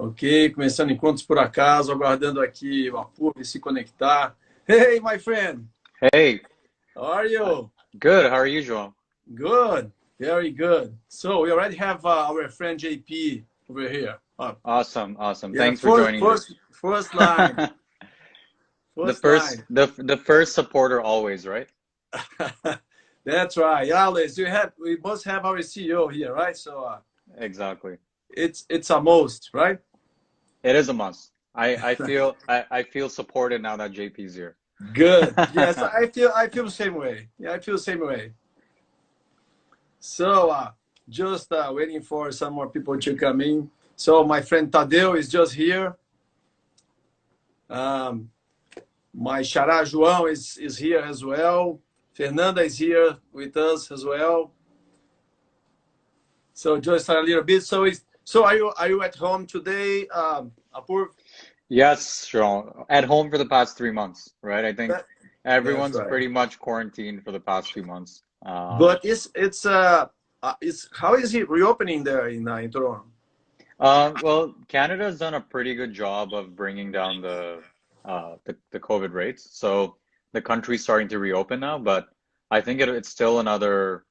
Ok, começando encontros por acaso, aguardando aqui o Apoorv se conectar. Hey, my friend, Hey, how are you? good. How are you, João? Good, very good. So we already have our friend JP over here. Awesome, awesome. Yeah, Thanks for first, joining me. first, first line, The first first, line. the first supporter always, right? That's right. Yeah, Alice, we must have our CEO here, right? So Exactly. it's a most, right? It is a must. I feel supported now that JP's here. Good. Yes, I feel the same way. Yeah, I feel the same way. So, just waiting for some more people to come in. So, my friend Tadeu is just here. Um, my Xará João is here as well. Fernanda is here with us as well. So, just a little bit. So are you at home today, Apoorv? Yes, João. At home for the past 3 months, right? I think That, that's everyone's right. pretty much quarantined for the past 2 months. But it's how is it reopening there in Toronto? Well, Canada's done a pretty good job of bringing down the COVID rates. So the country's starting to reopen now, but I think it's still another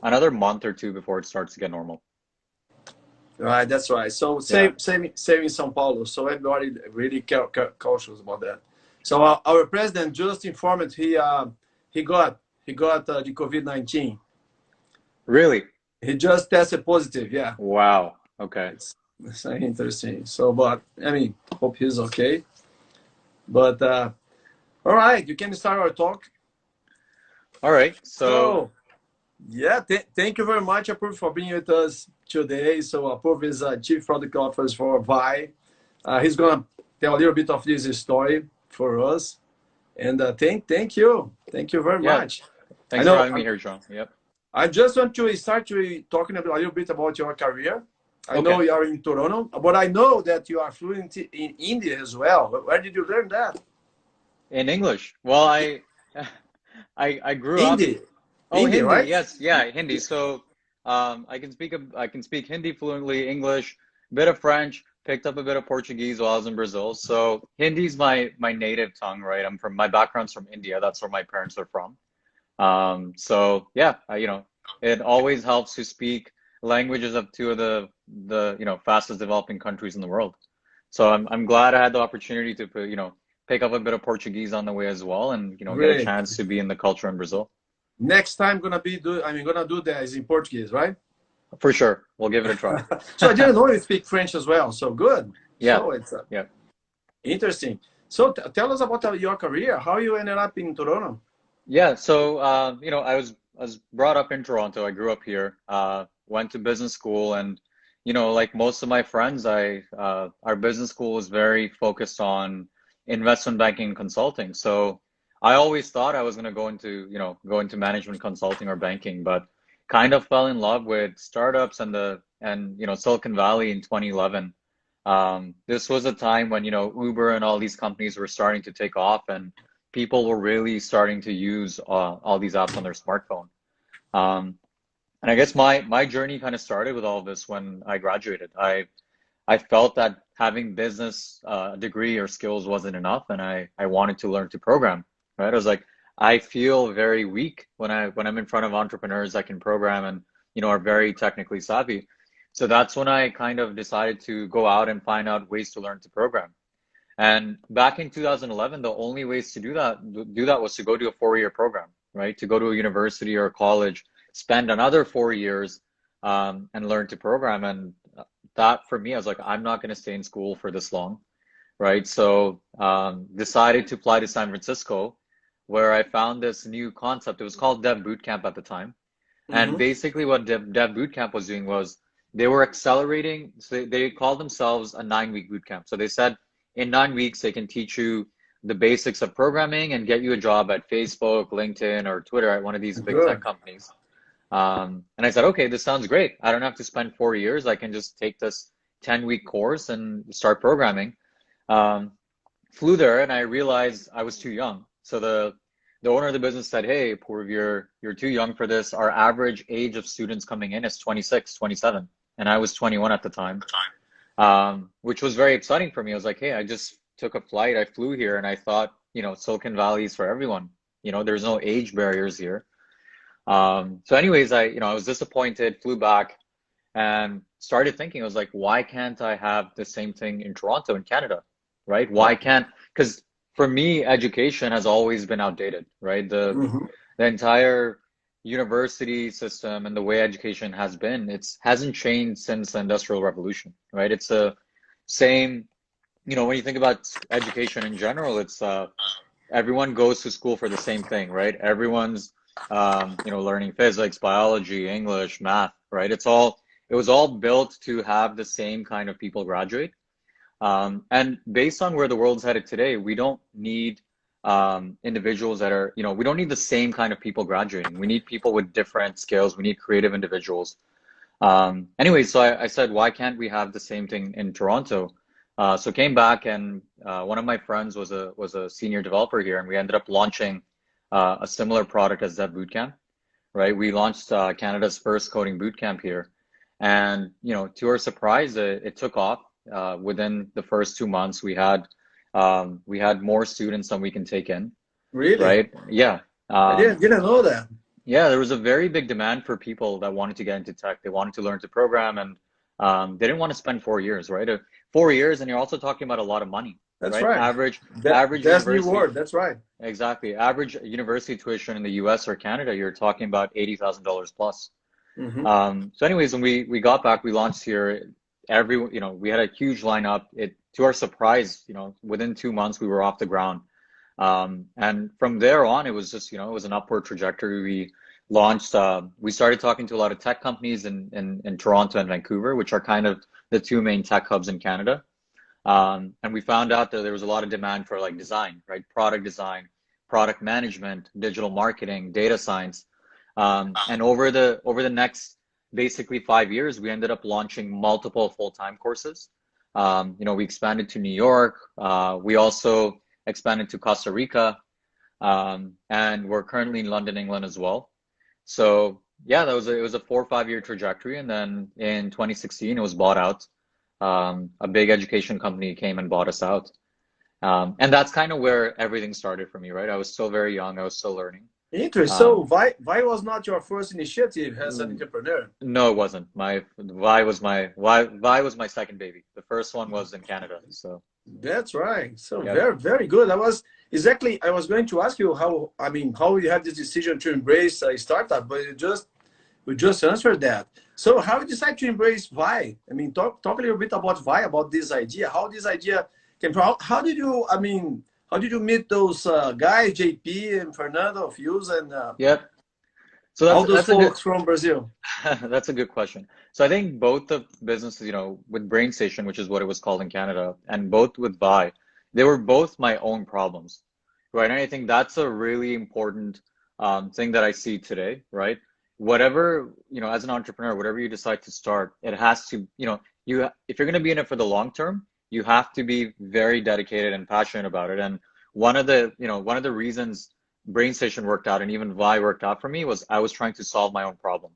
another month or two before it starts to get normal. Right, that's right. So Yeah. same in São Paulo. So everybody really cautious about that. So our president just informed he got the COVID-19. Really? He just tested positive. Yeah, Wow. Okay. it's interesting. So, but I mean, hope he's okay. But all right, you can start our talk. All right. So So yeah, thank you very much, Apoorv, for being with us today. So Apoorv is Chief Product Officer for Vi. He's gonna tell a little bit of this story for us. And thank you very yeah, much. I thanks for know having me here, John. Yep. I just want to start to talking a little bit about your career. I know Okay. you are in Toronto, but I know that you are fluent in India as well. Where did you learn that? In English. Well, I grew up. Hindi, Oh, Hindi, Hindi. right? Yes, yeah, Hindi. So, I can speak Hindi fluently, English, bit of French, picked up a bit of Portuguese while I was in Brazil. So, Hindi's my native tongue, right? My background's from India. That's where my parents are from. So yeah, it always helps to speak languages of two of the fastest developing countries in the world. So I'm glad I had the opportunity to pick up a bit of Portuguese on the way as well, and get a Great. chance to be in the culture in Brazil. Next time gonna do that is in Portuguese, right? For sure. We'll give it a try. So I didn't know you speak French as well. So good. Yeah. So it's Yeah. interesting. So tell us about your career. How you ended up in Toronto? Yeah. So, I was brought up in Toronto. I grew up here, went to business school, and, like most of my friends, our business school was very focused on investment banking and consulting. So I always thought I was going to go into management consulting or banking, but kind of fell in love with startups and Silicon Valley in 2011. This was a time when, Uber and all these companies were starting to take off, and people were really starting to use all these apps on their smartphone. Um, and I guess my journey kind of started with all of this when I graduated. I felt that having business degree or skills wasn't enough, and I wanted to learn to program. Right? I was like, I feel very weak when I'm in front of entrepreneurs that can program and are very technically savvy. So that's when I kind of decided to go out and find out ways to learn to program. And back in 2011, the only ways to do that was to go to a 4-year program, right? To go to a university or college, spend another 4 years, and learn to program. And that for me, I was like, I'm not going to stay in school for this long, right? So decided to fly to San Francisco, where I found this new concept. It was called Dev Bootcamp at the time. And Hmm. basically, what Dev Bootcamp was doing was they were accelerating. So they called themselves a 9-week bootcamp. So they said in 9 weeks, they can teach you the basics of programming and get you a job at Facebook, LinkedIn, or Twitter at one of these big tech Good. companies. And I said, okay, this sounds great. I don't have to spend 4 years. I can just take this 10-week course and start programming. Um, Flew there and I realized I was too young. So the owner of the business said, "Hey, Purv, you're too young for this. Our average age of students coming in is 26, 27." And I was 21 at the time. which was very exciting for me. I was like, hey, I just took a flight, I flew here, and I thought, Silicon Valley is for everyone. There's no age barriers here. So anyways, I was disappointed, flew back and started thinking, I was like, why can't I have the same thing in Toronto, in Canada, right? Why can't, because for me, education has always been outdated, right? The entire university system and the way education has been, hasn't changed since the Industrial Revolution, right? It's the same, when you think about education in general, it's everyone goes to school for the same thing, right? Everyone's learning physics, biology, English, math, right? It was all built to have the same kind of people graduate. And based on where the world's headed today, we don't need individuals that are, we don't need the same kind of people graduating. We need people with different skills. We need creative individuals. Anyway, so I said, why can't we have the same thing in Toronto? So came back, and one of my friends was a senior developer here, and we ended up launching a similar product as that Bootcamp, right? We launched Canada's first coding bootcamp here. And, to our surprise, it took off. Within the first 2 months, we had more students than we can take in. Really? Right? Yeah. I didn't know that. Yeah, there was a very big demand for people that wanted to get into tech. They wanted to learn to program, and they didn't want to spend 4 years, right? 4 years, and you're also talking about a lot of money. That's right. Average that's the word. That's right. Exactly. Average university tuition in the US or Canada, you're talking about $80,000 plus. So anyways, when we got back, we launched here. We had a huge lineup. To our surprise, within 2 months, we were off the ground. And from there on, it was just, it was an upward trajectory. We launched, we started talking to a lot of tech companies in Toronto and Vancouver, which are kind of the two main tech hubs in Canada. And we found out that there was a lot of demand for like design, right? Product design, product management, digital marketing, data science. And over the next basically 5 years, we ended up launching multiple full-time courses. We expanded to New York. We also expanded to Costa Rica, and we're currently in London, England as well. So yeah, it was a 4 or 5 year trajectory, and then in 2016 it was bought out. A big education company came and bought us out, and that's kind of where everything started for me, right? I was still very young. I was still learning. Interesting. So why was not your first initiative as an entrepreneur? No, it wasn't. Why was my second baby. The first one was in Canada. So that's right. So yeah. Very, very good. I was going to ask you how you had this decision to embrace a startup, but you just answered that. So how you decide to embrace Vi? Talk a little bit about Vi, about this idea, how this idea came from. How did you meet those guys, JP and Fernando, Fuse, and yep. So all those folks from Brazil? That's a good question. So I think both the businesses, with BrainStation, which is what it was called in Canada, and both with Vi, they were both my own problems, right? And I think that's a really important thing that I see today, right? Whatever, as an entrepreneur, whatever you decide to start, it has to, if you're going to be in it for the long term, you have to be very dedicated and passionate about it. And one of the reasons BrainStation worked out and even Vi worked out for me was I was trying to solve my own problem,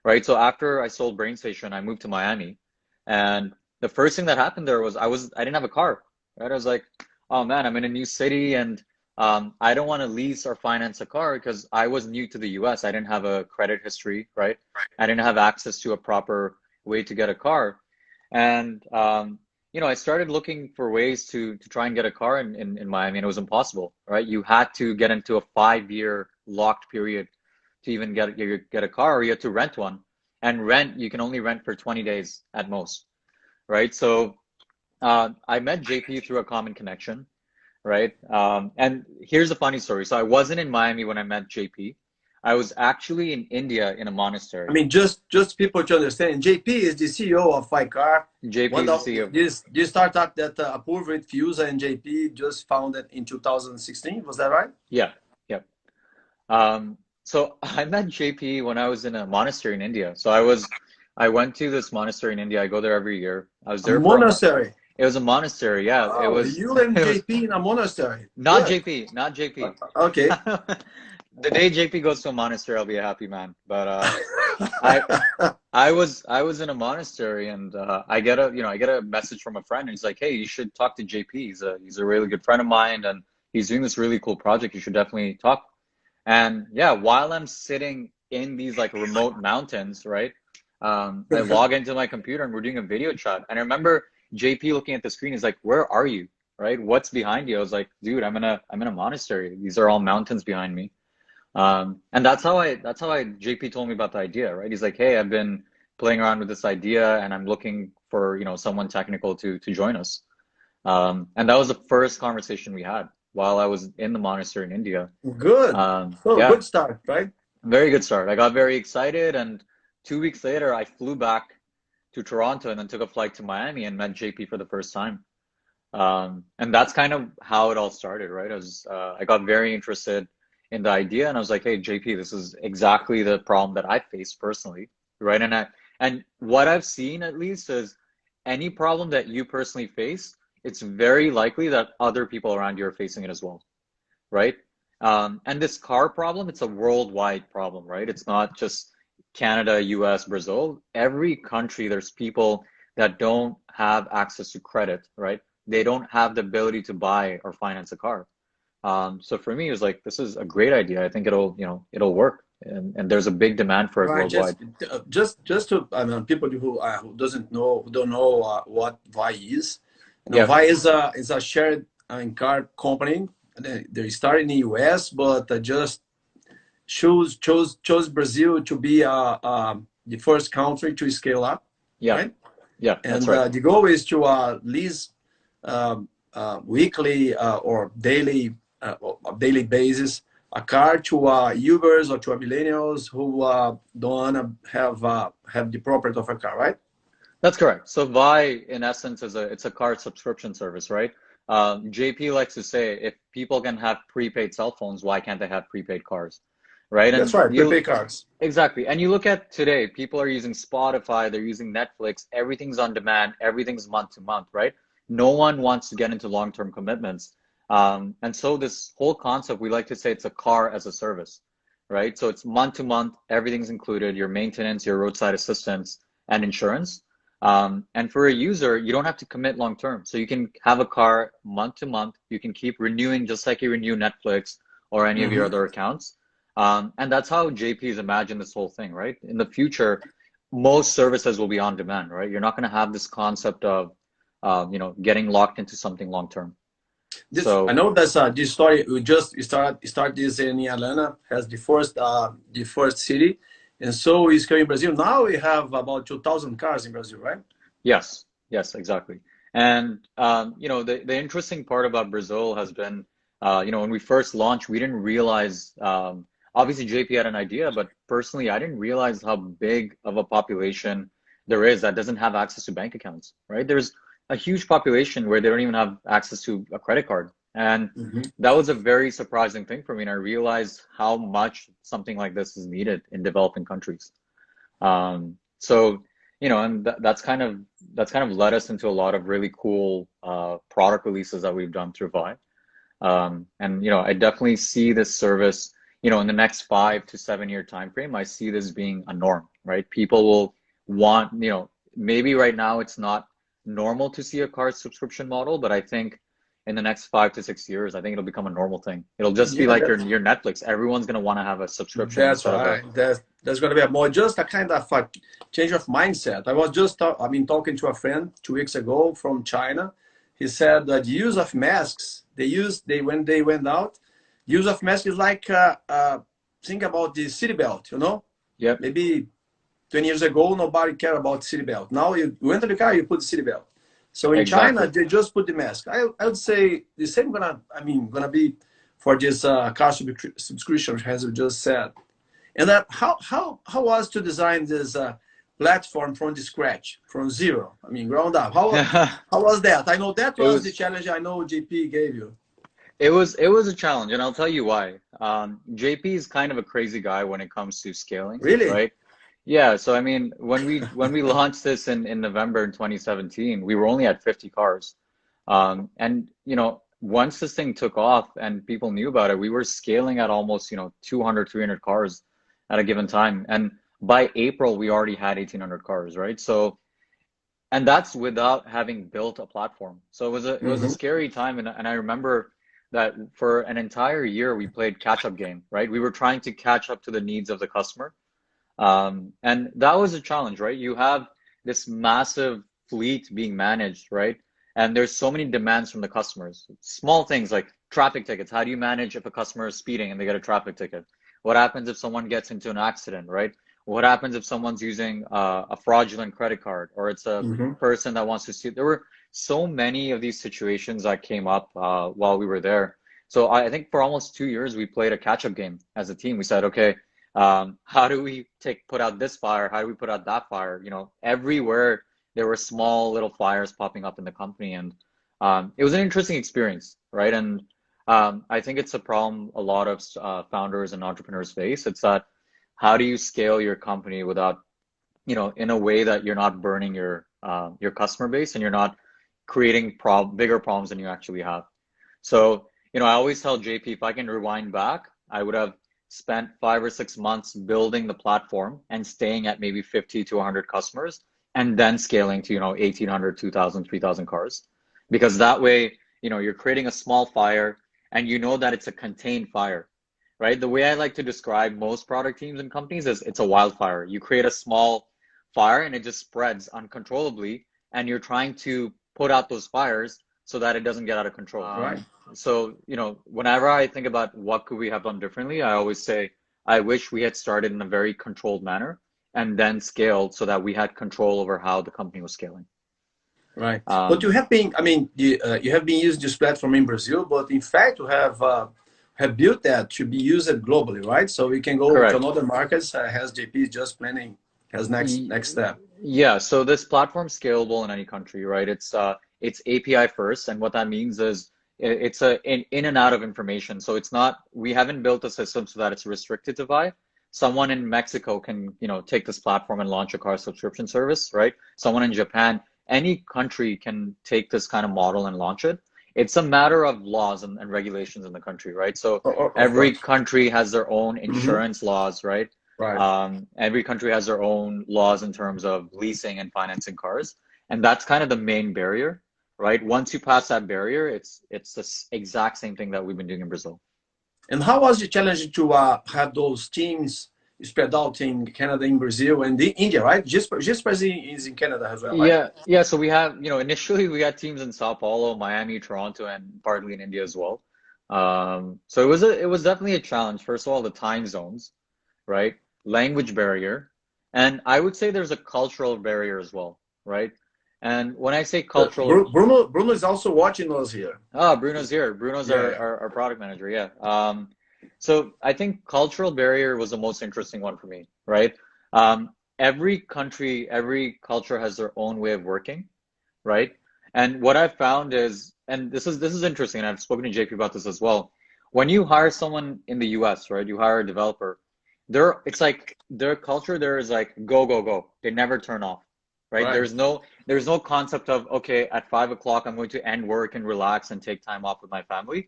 right? So after I sold BrainStation, I moved to Miami, and the first thing that happened there was I didn't have a car, right? I was like, oh man, I'm in a new city, and I don't want to lease or finance a car because I was new to the US. I didn't have a credit history, right? I didn't have access to a proper way to get a car. And, I started looking for ways to try and get a car in Miami, and it was impossible, right? You had to get into a 5-year locked period to even get a car, or you had to rent one. And you can only rent for 20 days at most, right? So I met JP through a common connection. Right. And here's a funny story. So I wasn't in Miami when I met JP. I was actually in India in a monastery. Just people to understand, JP is the CEO of FiCar. JP is the CEO. This startup that Apoorv with Fuse and JP just founded in 2016. Was that right? Yeah. Yep. So I met JP when I was in a monastery in India. So I went to this monastery in India. I go there every year. I was there for a monastery. It was a monastery, yeah. Oh, it was you and JP in a monastery. Not JP. Okay. the day JP goes to a monastery, I'll be a happy man. But I I was in a monastery, and I get a message from a friend, and he's like, hey, you should talk to JP. He's a really good friend of mine, and he's doing this really cool project. You should definitely talk. And yeah, while I'm sitting in these like remote mountains, right? I log into my computer and we're doing a video chat. And I remember JP looking at the screen. He's like, "Where are you? Right? What's behind you?" I was like, "Dude, I'm in a monastery. These are all mountains behind me." And that's how I JP told me about the idea, right? He's like, "Hey, I've been playing around with this idea, and I'm looking for someone technical to join us." And that was the first conversation we had while I was in the monastery in India. Good. So Yeah, good start, right? very good start. I got very excited, and 2 weeks later, I flew back to Toronto and then took a flight to Miami and met JP for the first time. And that's kind of how it all started, right? I got very interested in the idea, and I was like, "Hey, JP, this is exactly the problem that I face personally, right?" And what I've seen at least is any problem that you personally face, it's very likely that other people around you are facing it as well, right? And this car problem, it's a worldwide problem, right? It's not just Canada, US, Brazil. Every country, there's people that don't have access to credit, right? They don't have the ability to buy or finance a car. So for me, it was like, this is a great idea. I think it'll work. And there's a big demand for it Right. worldwide. Just to, I mean, people who don't know what Vi is. Yeah, Vi is a shared car company. They started in the US, but just chose Brazil to be the first country to scale up, yeah, right? yeah, that's And right. the goal is to lease weekly or daily basis a car to Ubers or to millennials who don't wanna have the property of a car, right? That's correct. So Vi, in essence, it's a car subscription service, right? JP likes to say, if people can have prepaid cell phones, why can't they have prepaid cars, right? That's And right, you prepaid cars. exactly, and you look at today, people are using Spotify, they're using Netflix, everything's on demand, everything's month to month, right? No one wants to get into long-term commitments. And so this whole concept, we like to say it's a car as a service, right? So it's month to month, everything's included, your maintenance, your roadside assistance, and insurance. And for a user, you don't have to commit long term. So you can have a car month to month. You can keep renewing just like you renew Netflix or any of your Hmm. other accounts. And that's how JP's imagined this whole thing, right? In the future, most services will be on demand, right? You're not going to have this concept of, getting locked into something long term. This I So know that's this story. We just start this in Atlanta as the first city, and so we scale in Brazil. Now we have about 2,000 cars in Brazil, right? yes, yes, exactly. And the interesting part about Brazil has been, when we first launched, we didn't realize. Obviously, JP had an idea, but personally, I didn't realize how big of a population there is that doesn't have access to bank accounts. Right? There's a huge population where they don't even have access to a credit card, and Hmm. that was a very surprising thing for me. And I realized how much something like this is needed in developing countries. So, and that's kind of led us into a lot of really cool product releases that we've done through Vi. And I definitely see this service, in the next 5 to 7 year time frame. I see this being a norm, right? People will want, maybe right now it's not normal to see a car subscription model, but I think in the next 5 to 6 years, I think it'll become a normal thing. It'll just be Yeah, like your Netflix. Everyone's gonna want to have a subscription that's instead of a right. That's going to be a more just a kind of a change of mindset. I was just talking to a friend 2 weeks ago from China. He said that the use of masks they when they went out, use of masks is like think about the city belt. yep, Maybe 20 years ago nobody cared about city belt. Now you enter the car, you put the city belt. So in China exactly. they just put the mask. I would say the same gonna be for this car subscription as you just said. And that how was to design this platform from the scratch, from zero? I mean, ground up. How was that? I know that It was the was challenge. I know GP gave you. it was a challenge, and I'll tell you why. JP is kind of a crazy guy when it comes to scaling, Really? right? Yeah, so I mean, when we launched this in November in 2017, we were only at 50 cars. And once this thing took off and people knew about it, we were scaling at almost, 200, 300 cars at a given time. And by April, we already had 1,800 cars, right? So, and that's without having built a platform. So it was a scary time. And I remember that for an entire year, we played catch up game, right? We were trying to catch up to the needs of the customer. And that was a challenge, right? You have this massive fleet being managed, right? And there's so many demands from the customers. Small things like traffic tickets. How do you manage if a customer is speeding and they get a traffic ticket? What happens if someone gets into an accident, right? What happens if someone's using a fraudulent credit card, or it's a person that wants to see? There were so many of these situations that came up while we were there. So I think for almost 2 years, we played a catch-up game as a team. We said, okay, how do we put out this fire? How do we put out that fire? Everywhere there were small little fires popping up in the company, and it was an interesting experience, right? And I think it's a problem a lot of founders and entrepreneurs face. It's that how do you scale your company without, in a way that you're not burning your customer base and you're not creating bigger problems than you actually have. So, I always tell JP, if I can rewind back, I would have spent 5 or 6 months building the platform and staying at maybe 50 to 100 customers, and then scaling to, 1,800, 2,000, 3,000 cars. Because that way, you're creating a small fire and you know that it's a contained fire, right? The way I like to describe most product teams and companies is it's a wildfire. You create a small fire and it just spreads uncontrollably, and you're trying to put out those fires so that it doesn't get out of control. Right. So, whenever I think about what could we have done differently, I always say, I wish we had started in a very controlled manner and then scaled so that we had control over how the company was scaling. Right. But you have been, you have been using this platform in Brazil, but in fact, you have built that to be used globally, right? So we can go Correct. to another markets, as JP is just planning as next step. Yeah, so this platform's scalable in any country, right? It's API first, and what that means is it's in and out of information. So it's not, we haven't built a system so that it's restricted to Vive. Someone in Mexico can, take this platform and launch a car subscription service, right? Someone in Japan, any country can take this kind of model and launch it. It's a matter of laws and regulations in the country, right? So every country has their own insurance laws, right? Right. Every country has their own laws in terms of leasing and financing cars. And that's kind of the main barrier, right? Once you pass that barrier, it's the exact same thing that we've been doing in Brazil. And how was the challenge to have those teams spread out in Canada, in Brazil, and India, right? Just is in Canada as well, right? Yeah. So we have, initially we had teams in Sao Paulo, Miami, Toronto, and partly in India as well. So it was definitely a challenge. First of all, the time zones, right? Language barrier, and I would say there's a cultural barrier as well, right? And when I say cultural, Bruno is also watching us here. Bruno's here. Bruno's our product manager. Yeah. So I think cultural barrier was the most interesting one for me, right? Every country, every culture has their own way of working, right? And what I've found is, and this is interesting, and I've spoken to JP about this as well. When you hire someone in the US, right? You hire a developer, it's like their culture there is like go, go, go. They never turn off. Right? There's no concept of, okay, at 5 o'clock, I'm going to end work and relax and take time off with my family.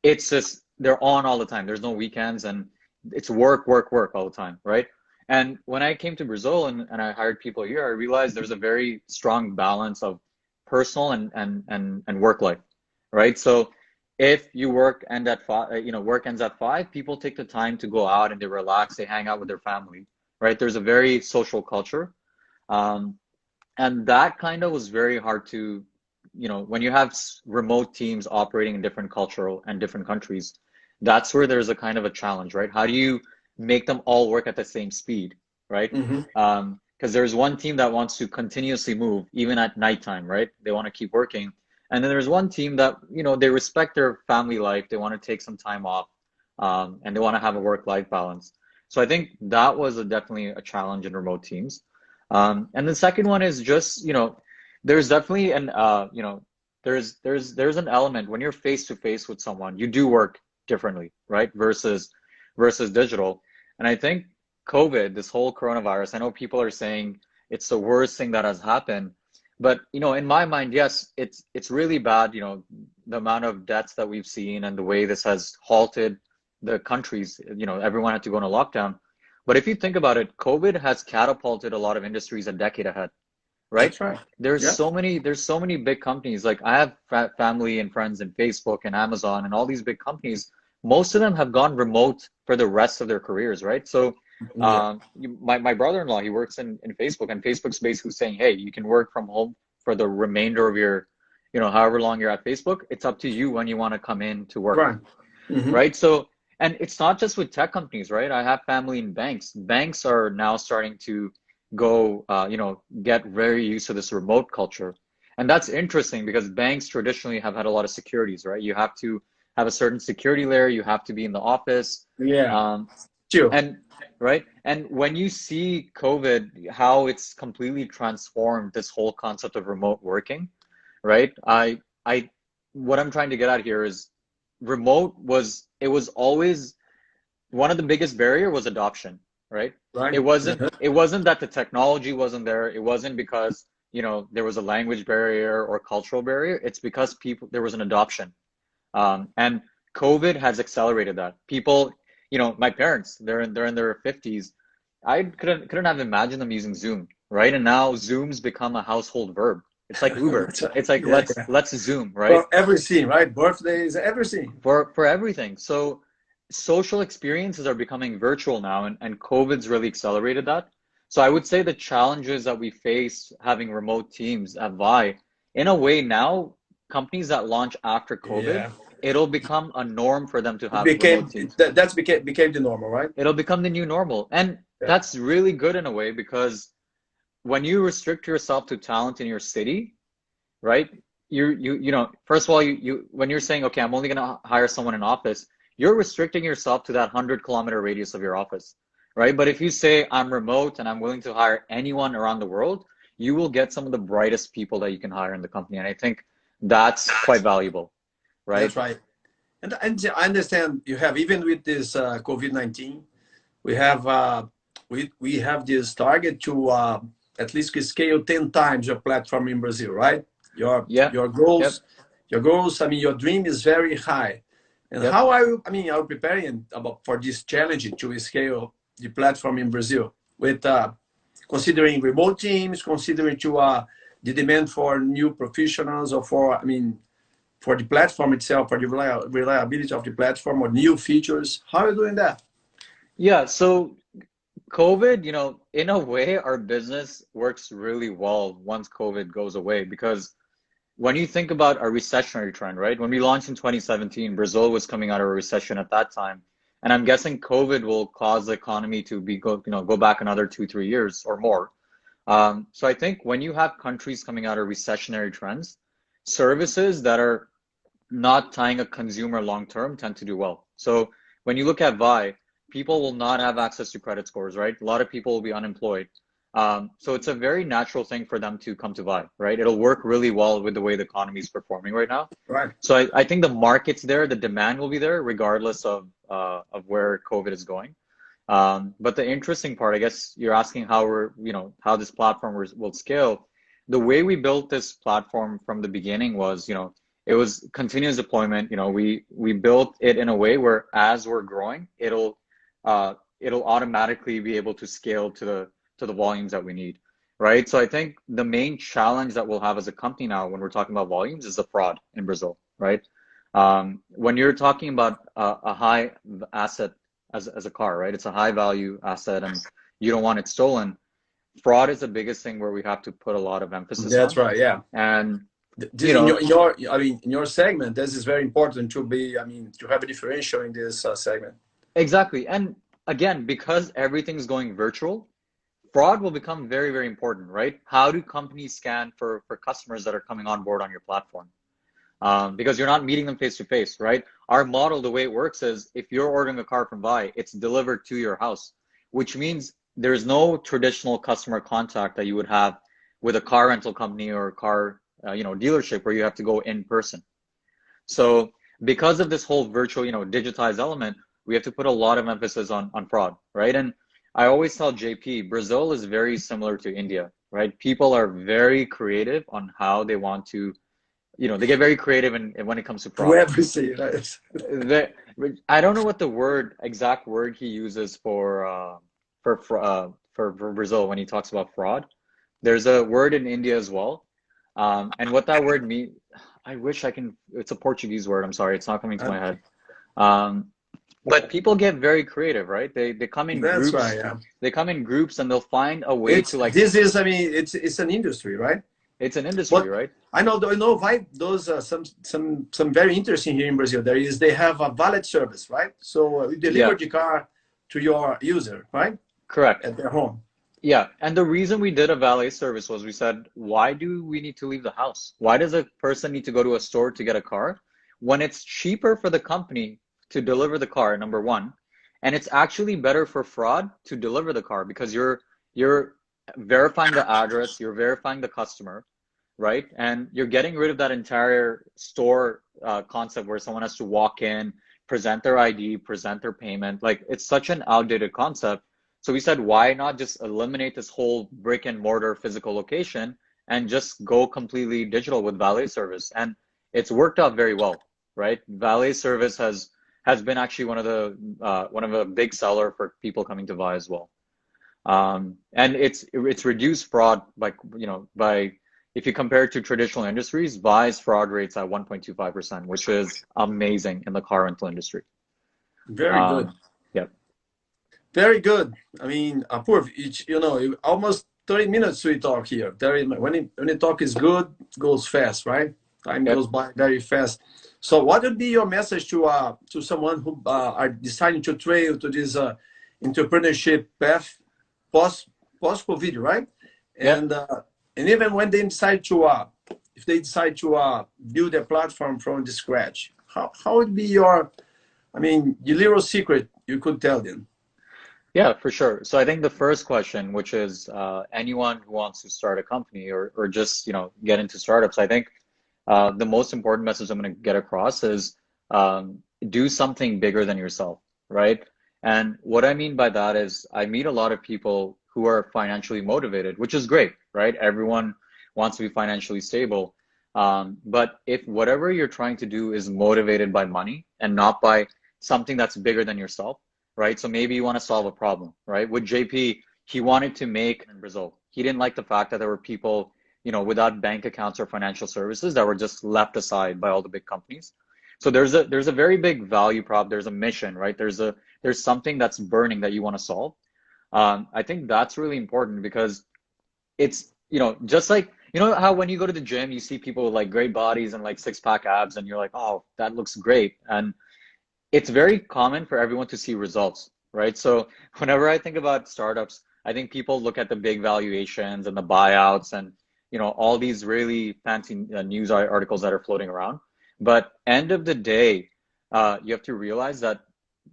It's just, they're on all the time. There's no weekends, and it's work, work, work all the time, right? And when I came to Brazil and I hired people here, I realized there's a very strong balance of personal and work life, right? So if you work ends at 5, people take the time to go out and they relax, they hang out with their family, right? There's a very social culture. And that kind of was very hard to, when you have remote teams operating in different cultural and different countries, that's where there's a kind of a challenge, right? How do you make them all work at the same speed, right? Because there's one team that wants to continuously move, even at nighttime, right? They want to keep working. And then there's one team that, they respect their family life. They want to take some time off, and they want to have a work-life balance. So I think that was definitely a challenge in remote teams. And the second one is just, there's definitely there's an element when you're face to face with someone, you do work differently, right? Versus digital. And I think COVID, this whole coronavirus, I know people are saying it's the worst thing that has happened, But, in my mind, yes, it's really bad, the amount of deaths that we've seen and the way this has halted the countries, everyone had to go into lockdown. But if you think about it, COVID has catapulted a lot of industries a decade ahead, right? That's right. There's Yeah. so many big companies. Like I have family and friends in Facebook and Amazon and all these big companies. Most of them have gone remote for the rest of their careers, right? So Yeah. my brother-in-law, he works in Facebook, and Facebook's basically saying, hey, you can work from home for the remainder of your, however long you're at Facebook. It's up to you when you want to come in to work, Right. Mm-hmm. right? So, and it's not just with tech companies, right? I have family in banks. Banks are now starting to go, get very used to this remote culture. And that's interesting because banks traditionally have had a lot of securities, right? You have to have a certain security layer. You have to be in the office. Yeah. Um, Sure. and right. And when you see COVID, how it's completely transformed this whole concept of remote working, right? What I'm trying to get at here is it was always one of the biggest barrier was adoption, right? Right. Uh-huh. It wasn't that the technology wasn't there. It wasn't because, there was a language barrier or cultural barrier. It's because there was an adoption. And COVID has accelerated that. People, my parents, they're in their 50s. I couldn't have imagined them using Zoom, right? And now Zoom's become a household verb. It's like Uber. That's right. It's like Yeah, yeah. let's Zoom, right? For everything, right? Birthdays, everything. For everything. So social experiences are becoming virtual now, and COVID's really accelerated that. So I would say the challenges that we face having remote teams at Vi, in a way now, companies that launch after COVID, Yeah. it'll become a norm for them to It have became remote teams. that's became the normal, right? It'll become the new normal. And Yeah. that's really good in a way because when you restrict yourself to talent in your city, right? First of all, you when you're saying, okay, I'm only gonna hire someone in office, you're restricting yourself to that 100-kilometer radius of your office, right? But if you say I'm remote and I'm willing to hire anyone around the world, you will get some of the brightest people that you can hire in the company. And I think that's quite valuable, right? That's right. And I understand you have, even with this COVID-19, we have we have this target to at least scale 10 times your platform in Brazil, right? Yeah. Your Yep. goals. I mean, your dream is very high. And Yep. how are you? I mean, are you preparing for this challenge to scale the platform in Brazil with considering remote teams, considering the demand for new professionals, or for, I mean, for the platform itself, for the reliability of the platform, or new features? How are you doing that? Yeah. So COVID, in a way, our business works really well once COVID goes away because when you think about a recessionary trend, right? When we launched in 2017, Brazil was coming out of a recession at that time. And I'm guessing COVID will cause the economy to go back another 2, 3 years or more. So I think when you have countries coming out of recessionary trends, services that are not tying a consumer long term tend to do well. So when you look at Vi, people will not have access to credit scores, right? A lot of people will be unemployed. So it's a very natural thing for them to come to Vi, right? It'll work really well with the way the economy is performing right now. Right. So I think the market's there, the demand will be there regardless of where COVID is going. But the interesting part, I guess you're asking how this platform will scale. The way we built this platform from the beginning was, it was continuous deployment. We built it in a way where as we're growing, it'll automatically be able to scale to the volumes that we need, right? So I think the main challenge that we'll have as a company now when we're talking about volumes is the fraud in Brazil, right? When you're talking about a high asset as a car, right? It's a high value asset and you don't want it stolen. Fraud is the biggest thing where we have to put a lot of emphasis That's on. right. Yeah. And This, in your segment, this is very important to be, I mean, to have a differential in this segment. exactly. And again, because everything's going virtual, fraud will become very, very important, right? How do companies scan for customers that are coming on board on your platform? Because you're not meeting them face to face, right? Our model, the way it works is if you're ordering a car from Vi, it's delivered to your house, which means there's no traditional customer contact that you would have with a car rental company or a car, dealership where you have to go in person. So because of this whole virtual, digitized element, we have to put a lot of emphasis on fraud, right? And I always tell JP, Brazil is very similar to India. right? People are very creative on how they want to, they get very creative when it comes to Do fraud. everything, right? The, I don't know what the exact word he uses for Brazil when he talks about fraud. There's a word in India as well. And what that word means, I wish I can, it's a Portuguese word. I'm sorry, it's not coming to my head. Um, but people get very creative, right? They come in That's right. groups. Yeah. They come in groups and they'll find a way It's to like, this is. I mean, it's an industry, right? it's an industry, But right? I know why those some very interesting here in Brazil. There is they have a valet service, right? So you deliver Yeah, the car to your user, right, correct. at their home. Yeah, and the reason we did a valet service was we said, why do we need to leave the house? Why does a person need to go to a store to get a car when it's cheaper for the company to deliver the car, number one, and it's actually better for fraud to deliver the car because you're verifying the address, you're verifying the customer, right? And you're getting rid of that entire store concept where someone has to walk in, present their ID, present their payment. Like it's such an outdated concept. So we said, why not just eliminate this whole brick and mortar physical location and just go completely digital with valet service? And it's worked out very well, right? Valet service has been actually one of the big seller for people coming to Vi as well. And it's reduced fraud by if you compare it to traditional industries, Vi's fraud rates at 1.25%, which is amazing in the car rental industry. Very good. Um, yeah. Very good. I mean, Apoorv, almost 30 minutes we talk here. When the talk is good, it goes fast, right? Time Yep. goes by very fast. So, what would be your message to someone who are deciding to trail to this entrepreneurship path post COVID, right? Yep. And even when they decide if they decide to build a platform from the scratch, how would be the little secret you could tell them? Yeah, for sure. So I think the first question, which is anyone who wants to start a company or just, get into startups, I think the most important message I'm going to get across is do something bigger than yourself, right? And what I mean by that is I meet a lot of people who are financially motivated, which is great, right? Everyone wants to be financially stable. But if whatever you're trying to do is motivated by money and not by something that's bigger than yourself, right? So maybe you want to solve a problem, right? With JP, he wanted to make in Brazil. He didn't like the fact that there were people, without bank accounts or financial services that were just left aside by all the big companies. So there's a very big value prop. There's a mission, right? There's something that's burning that you want to solve. I think that's really important because it's, just like, how when you go to the gym, you see people with like great bodies and like six-pack abs, and you're like, oh, that looks great. And it's very common for everyone to see results, right? So whenever I think about startups, I think people look at the big valuations and the buyouts and all these really fancy news articles that are floating around. But end of the day, you have to realize that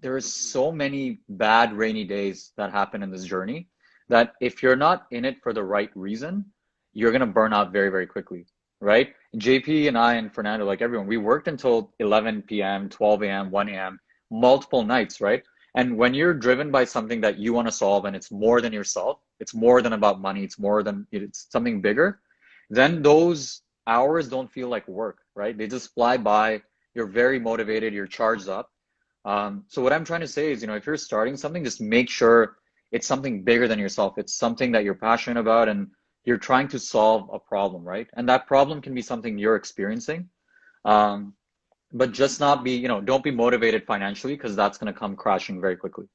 there is so many bad rainy days that happen in this journey that if you're not in it for the right reason, you're gonna burn out very, very quickly, right? JP and I and Fernando, like everyone, we worked until 11 p.m., 12 a.m., 1 a.m., multiple nights, right? And when you're driven by something that you want to solve and it's more than yourself, it's more than about money, it's something bigger, then those hours don't feel like work, right? They just fly by. You're very motivated, you're charged up. So what I'm trying to say is, if you're starting something, just make sure it's something bigger than yourself. It's something that you're passionate about and you're trying to solve a problem, right? And that problem can be something you're experiencing. But just not be, don't be motivated financially because that's going to come crashing very quickly.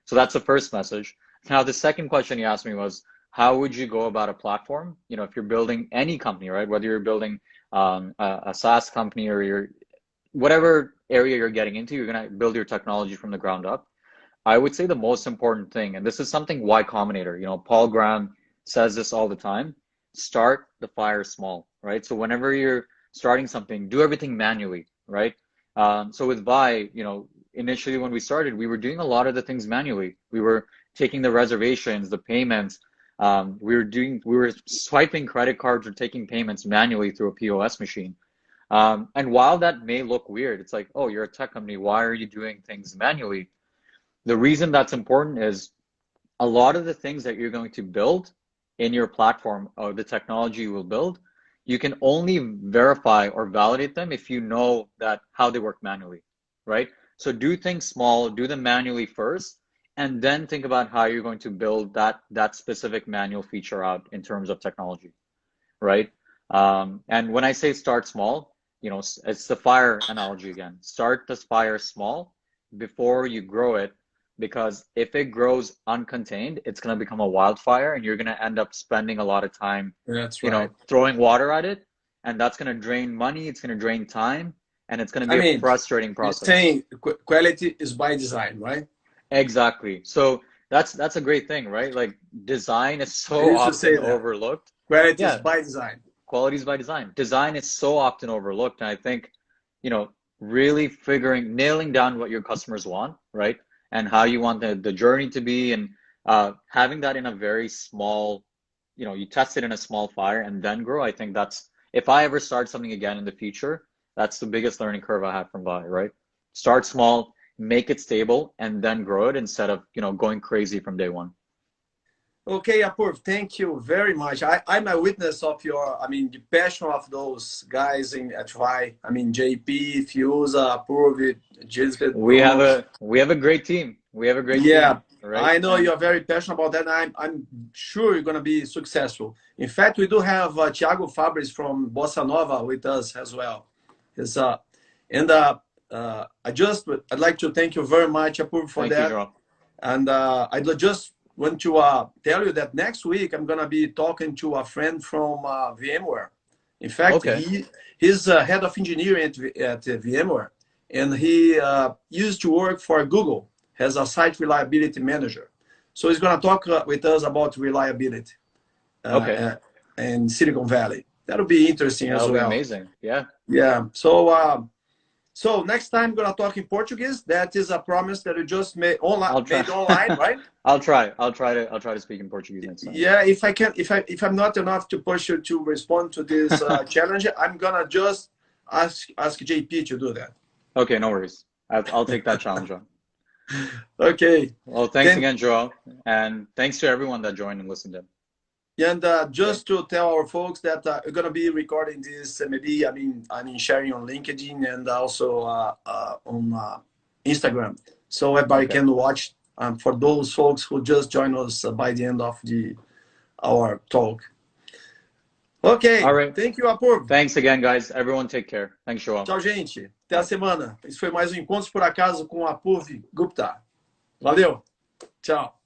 So that's the first message. Now, the second question you asked me was, how would you go about a platform? If you're building any company, right? Whether you're building a SaaS company or whatever area you're getting into, you're going to build your technology from the ground up. I would say the most important thing, and this is something Y Combinator, Paul Graham says this all the time, start the fire small, right? So whenever you're starting something, do everything manually, right? So with Vi, initially when we started, we were doing a lot of the things manually. We were taking the reservations, the payments. We were swiping credit cards or taking payments manually through a POS machine. And while that may look weird, it's like, oh, you're a tech company. Why are you doing things manually? The reason that's important is a lot of the things that you're going to build in your platform or the technology you will build, you can only verify or validate them if you know that how they work manually, right? So do things small, do them manually first, and then think about how you're going to build that specific manual feature out in terms of technology, right? And when I say start small, you know, it's the fire analogy again. Start the fire small before you grow it, because if it grows uncontained, it's going to become a wildfire, and you're going to end up spending a lot of time, That's you know, right. throwing water at it, and that's going to drain money, it's going to drain time, and it's going to I be a mean, frustrating you're process. saying quality is by design, right? Exactly. So that's a great thing, right? Like design is I so used to say often that overlooked. quality is Yeah, by design. quality is by design. Design is so often overlooked, and I think, you know, really nailing down what your customers want, right? And how you want the journey to be, and having that in a very small, you know, you test it in a small fire and then grow. I think that's, if I ever start something again in the future, that's the biggest learning curve I have from Vi, right? Start small, make it stable, and then grow it instead of, you know, going crazy from day one. Okay, Apoorv, thank you very much. I'm a witness of your, I mean, the passion of those guys in at Vi. I mean, JP, Fiuza, Apoorv, Gisbert, Bruno. We have a great team. We have a great Yeah, team, right? I know And you're very passionate about that. I'm sure you're going to be successful. In fact, we do have Thiago Fabris from Bossa Nova with us as well. His, and I'd like to thank you very much, Apoorv, for thank you, that. Joel. And I'd just want to tell you that next week I'm going to be talking to a friend from VMware. In fact, Okay. he's head of engineering at VMware, and he used to work for Google as a site reliability manager. So he's going to talk with us about reliability Okay. in Silicon Valley. That'll be interesting as That'll be well. amazing. Yeah. Yeah. So next time I'm gonna talk in Portuguese. That is a promise that you just I'll try. made online, right? I'll try. I'll try to speak in Portuguese next time. Yeah. If I can, if I'm not enough to push you to respond to this challenge, I'm gonna just ask JP to do that. Okay, no worries. I'll take that challenge on. Okay. Well, thanks Then again, Joel, and thanks to everyone that joined and listened in. and Okay. just to tell our folks that we're gonna be recording this, maybe I mean sharing on LinkedIn and also on Instagram, so everybody Okay. can watch. For those folks who just joined us by the end of our talk. All Ok, right. thank you, Apoorv. Thanks again, guys. Everyone take care. Thanks, Joel. Tchau, gente. Até a Bye. semana. Esse foi mais um Encontros por Acaso com Apoorv Gupta. Valeu. Tchau.